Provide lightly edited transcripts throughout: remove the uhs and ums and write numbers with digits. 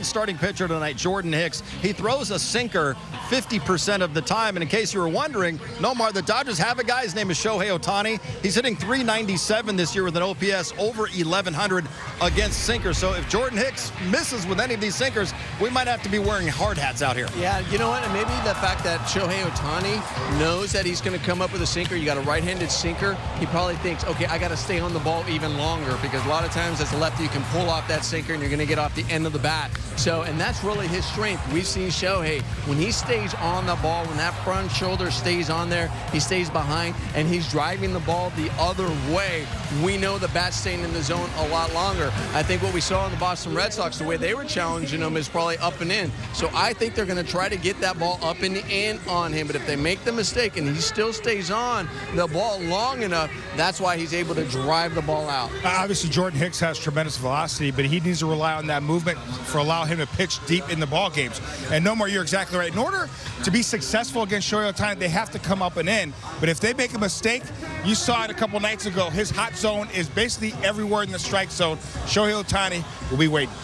Starting pitcher tonight, Jordan Hicks. He throws a sinker 50% of the time. And in case you were wondering, Nomar, the Dodgers have a guy. His name is Shohei Ohtani. He's hitting .397 this year with an OPS over 1,100 against sinkers. So if Jordan Hicks misses with any of these sinkers, we might have to be wearing hard hats out here. Yeah, you know what? And maybe the fact that Shohei Ohtani knows that he's going to come up with a sinker. You got a right-handed sinker. He probably thinks, okay, I got to stay on the ball even longer, because a lot of times as a lefty, you can pull off that sinker and you're going to get off the end of the bat. So, and that's really his strength. We've seen Shohei, when he stays on the ball, when that front shoulder stays on there, he stays behind, and he's driving the ball the other way. We know the bat's staying in the zone a lot longer. I think what we saw in the Boston Red Sox, the way they were challenging him, is probably up and in. So I think they're going to try to get that ball up and in on him. But if they make the mistake and he still stays on the ball long enough, that's why he's able to drive the ball out. Obviously, Jordan Hicks has tremendous velocity, but he needs to rely on that movement for allow him to pitch deep in the ball games. And no more, you're exactly right. In order to be successful against Shohei Ohtani, they have to come up and in. But if they make a mistake, you saw it a couple nights ago, his hot zone is basically everywhere in the strike zone. Shohei Ohtani will be waiting.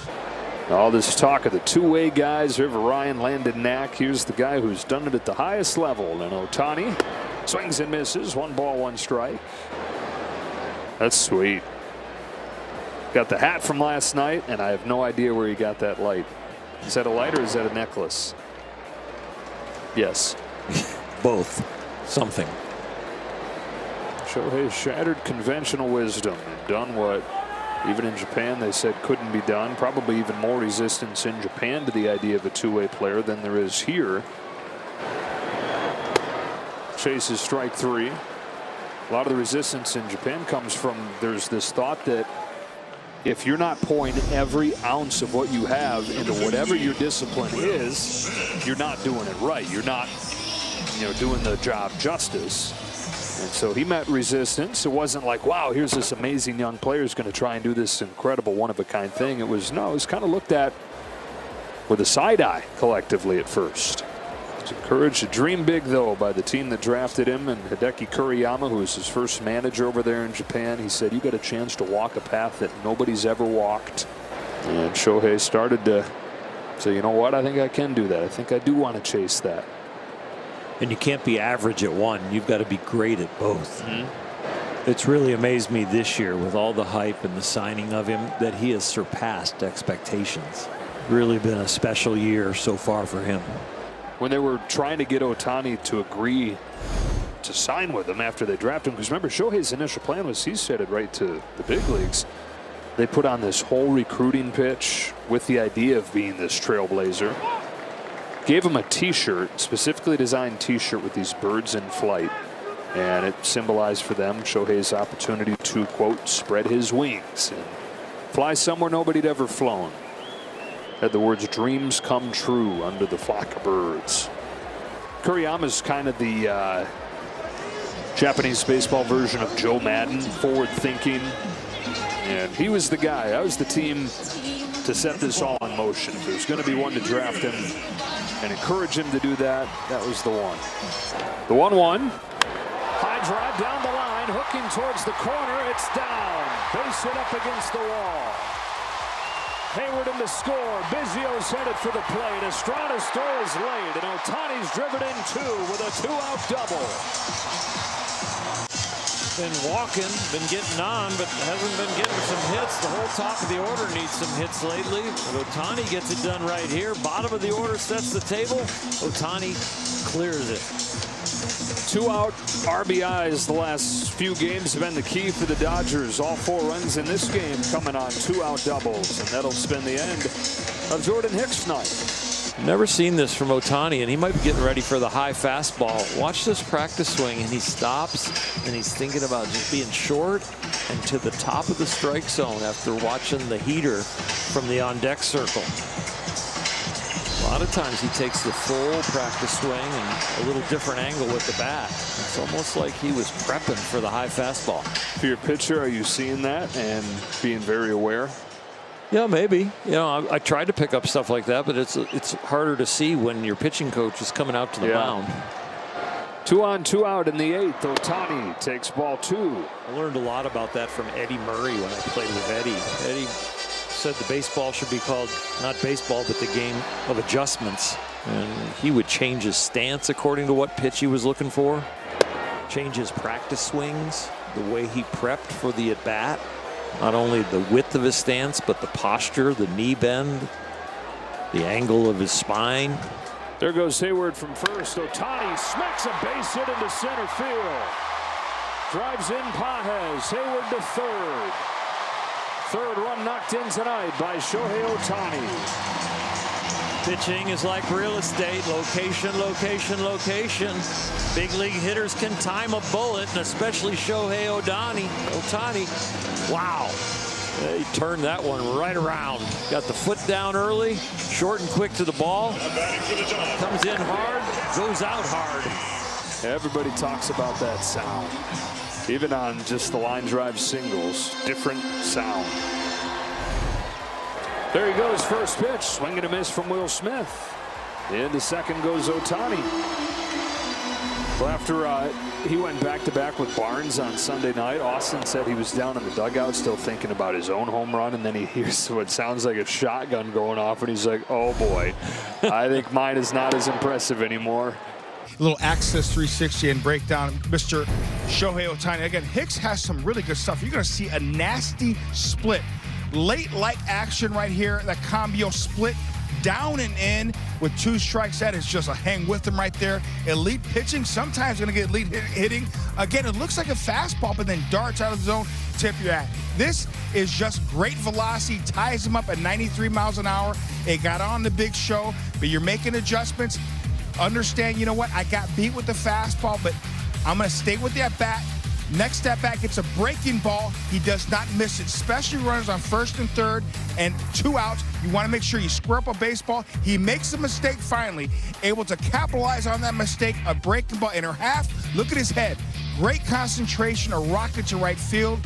All this talk of the two-way guys, River Ryan, Landon Knack. Here's the guy who's done it at the highest level. And Ohtani swings and misses. 1 ball, 1 strike. That's sweet. Got the hat from last night, and I have no idea where he got that light. Is that a light or is that a necklace? Yes. Both. Something. Shohei shattered conventional wisdom and done what even in Japan they said couldn't be done. Probably even more resistance in Japan to the idea of a two-way player than there is here. Chases strike 3. A lot of the resistance in Japan comes from there's this thought that if you're not pouring every ounce of what you have into whatever your discipline is, you're not doing it right. You're not, doing the job justice. And so he met resistance. It wasn't like, wow, here's this amazing young player who's going to try and do this incredible one-of-a-kind thing. It was kind of looked at with a side eye collectively at first. He was encouraged to dream big, though, by the team that drafted him. And Hideki Kuriyama, who was his first manager over there in Japan, he said, you got a chance to walk a path that nobody's ever walked. And Shohei started to say, you know what, I think I can do that. I think I do want to chase that. And you can't be average at one. You've got to be great at both. It's really amazed me this year with all the hype and the signing of him that he has surpassed expectations. Really been a special year so far for him. When they were trying to get Ohtani to agree to sign with them after they drafted him, because remember, Shohei's initial plan was he's headed right to the big leagues. They put on this whole recruiting pitch with the idea of being this trailblazer. Gave him a t-shirt, specifically designed t-shirt with these birds in flight. And it symbolized for them Shohei's opportunity to, quote, spread his wings and fly somewhere nobody'd ever flown. Had the words dreams come true under the flock of birds. Kuriyama's kind of the Japanese baseball version of Joe Madden, forward thinking. And he was the guy. That was the team to set this all in motion. If there's going to be one to draft him and encourage him to do that, that was the one. The 1-1. High drive down the line, hooking towards the corner. It's down. Base hit up against the wall. Hayward in the score. Biggio's headed for the plate. Estrada's throw is late, and Ohtani's driven in 2 with a 2-out double. Been walking, been getting on, but hasn't been getting some hits. The whole top of the order needs some hits lately. But Ohtani gets it done right here. Bottom of the order sets the table. Ohtani clears it. 2-out RBIs the last few games have been the key for the Dodgers. All 4 runs in this game coming on 2-out doubles, and that'll spin the end of Jordan Hicks' night. Never seen this from Ohtani, and he might be getting ready for the high fastball. Watch this practice swing, and he stops, and he's thinking about just being short and to the top of the strike zone after watching the heater from the on-deck circle. A lot of times he takes the full practice swing and a little different angle with the bat. It's almost like he was prepping for the high fastball. For your pitcher, are you seeing that and being very aware? Yeah, maybe. I tried to pick up stuff like that, but it's harder to see when your pitching coach is coming out to the mound. 2 on, 2 out in the 8th. Ohtani takes ball 2. I learned a lot about that from Eddie Murray when I played with Eddie. Eddie said the baseball should be called not baseball, but the game of adjustments. And he would change his stance according to what pitch he was looking for, change his practice swings, the way he prepped for the at-bat, not only the width of his stance, but the posture, the knee bend, the angle of his spine. There goes Hayward from first. Ohtani smacks a base hit into center field. Drives in Pages. Hayward to third. Third run knocked in tonight by Shohei Ohtani. Pitching is like real estate. Location, location, location. Big league hitters can time a bullet, and especially Shohei Ohtani. Wow. He turned that one right around. Got the foot down early, short and quick to the ball. Comes in hard, goes out hard. Everybody talks about that sound. Even on just the line drive singles, different sound. There he goes, first pitch. Swing and a miss from Will Smith. Into second goes Ohtani. Well, after he went back-to-back with Barnes on Sunday night, Austin said he was down in the dugout still thinking about his own home run, and then he hears what sounds like a shotgun going off, and he's like, oh boy, I think mine is not as impressive anymore. A little access 360 and breakdown, Mr. Shohei Ohtani. Again, Hicks has some really good stuff. You're going to see a nasty split. Late-like action right here, that combo split down and in with 2 strikes. That is just a hang with him right there. Elite pitching, sometimes going to get elite hitting. Again, it looks like a fastball, but then darts out of the zone, tip your hat. This is just great velocity, ties him up at 93 miles an hour. It got on the big show, but you're making adjustments. Understand, you know what, I got beat with the fastball, but I'm going to stay with that bat. Next at bat gets a breaking ball. He does not miss it, especially runners on first and third and 2 outs. You want to make sure you square up a baseball. He makes a mistake finally, able to capitalize on that mistake, a breaking ball in her half. Look at his head. Great concentration, a rocket to right field.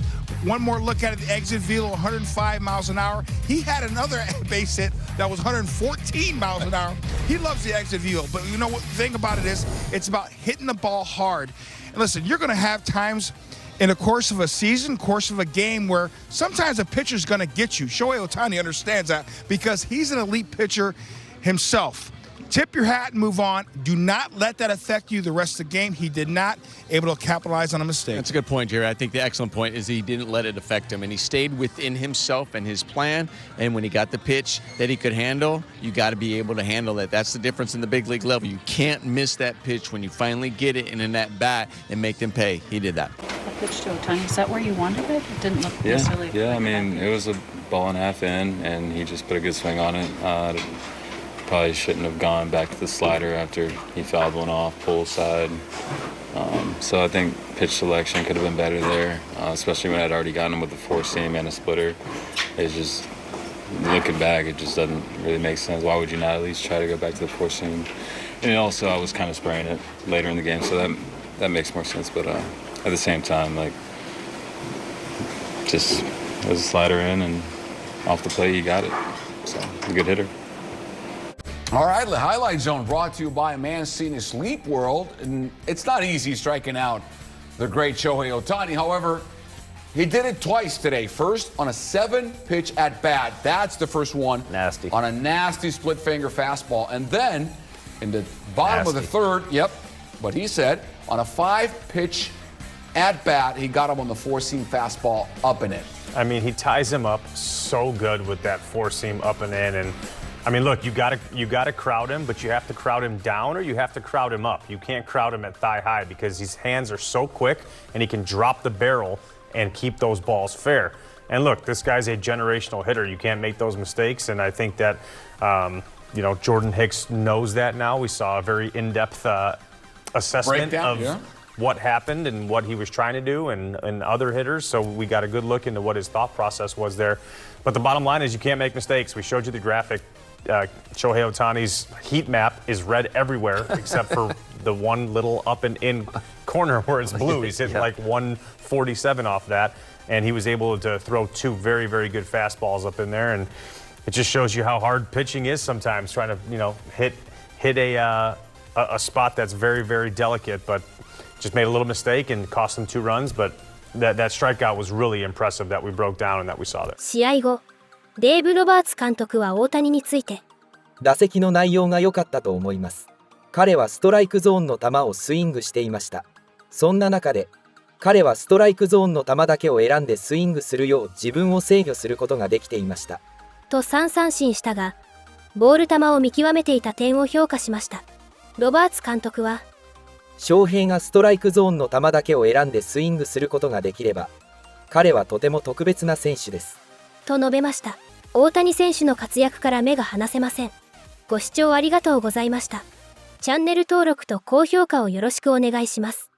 One more look at it, the exit velo, 105 miles an hour. He had another base hit that was 114 miles an hour. He loves the exit velo, but you know what the thing about it is, it's about hitting the ball hard. And listen, you're going to have times in the course of a season, course of a game, where sometimes a pitcher's going to get you. Shohei Ohtani understands that because he's an elite pitcher himself. Tip your hat and move on. Do not let that affect you the rest of the game. He did not able to capitalize on a mistake. That's a good point, Jerry. I think the excellent point is he didn't let it affect him, and he stayed within himself and his plan. And when he got the pitch that he could handle, you got to be able to handle it. That's the difference in the big league level. You can't miss that pitch when you finally get it and in that bat and make them pay. He did that. The pitch to Ohtani, is that where you wanted it? It didn't look necessarily. Yeah, I mean, it was a ball and a half in, and he just put a good swing on it. Probably shouldn't have gone back to the slider after he fouled one off, pull side. So I think pitch selection could have been better there, especially when I'd already gotten him with a 4-seam and a splitter. It's just, looking back, it just doesn't really make sense. Why would you not at least try to go back to the 4-seam? And also, I was kind of spraying it later in the game, so that makes more sense. But at the same time, like, just it was a slider in, and off the plate, you got it. So, a good hitter. All right, the Highlight Zone brought to you by a man seen in Sleep World. And it's not easy striking out the great Shohei Ohtani. However, he did it twice today. First, on a 7-pitch at-bat. That's the first one. Nasty. On a nasty split-finger fastball. And then, in the bottom of the third, what he said, on a 5-pitch at-bat, he got him on the 4-seam fastball up and in. I mean, he ties him up so good with that 4-seam up and in. And I mean, look, you gotta crowd him, but you have to crowd him down or you have to crowd him up. You can't crowd him at thigh high because his hands are so quick and he can drop the barrel and keep those balls fair. And look, this guy's a generational hitter. You can't make those mistakes. And I think that, Jordan Hicks knows that now. We saw a very in-depth assessment of what happened and what he was trying to do and other hitters. So we got a good look into what his thought process was there. But the bottom line is you can't make mistakes. We showed you the graphic. Shohei Ohtani's heat map is red everywhere except for the one little up and in corner where it's blue. He's hitting like 147 off that, and he was able to throw 2 very, very good fastballs up in there. And it just shows you how hard pitching is sometimes, trying to hit a spot that's very, very delicate. But just made a little mistake and cost them 2 runs. But that strikeout was really impressive that we broke down and that we saw there. 試合後、デーブ・ロバーツ監督は大谷について、打席の内容が良かったと思います。彼はストライクゾーンの球をスイングしていました。そんな中で彼はストライクゾーンの球だけを選んでスイングするよう自分を制御することができていましたと3三振したが、ボール球を見極めていた点を評価しました。ロバーツ監督は、翔平がストライクゾーンの球だけを選んでスイングすることができれば彼はとても特別な選手ですと述べました。大谷選手の活躍から目が離せません。ご視聴ありがとうございました。チャンネル登録と高評価をよろしくお願いします。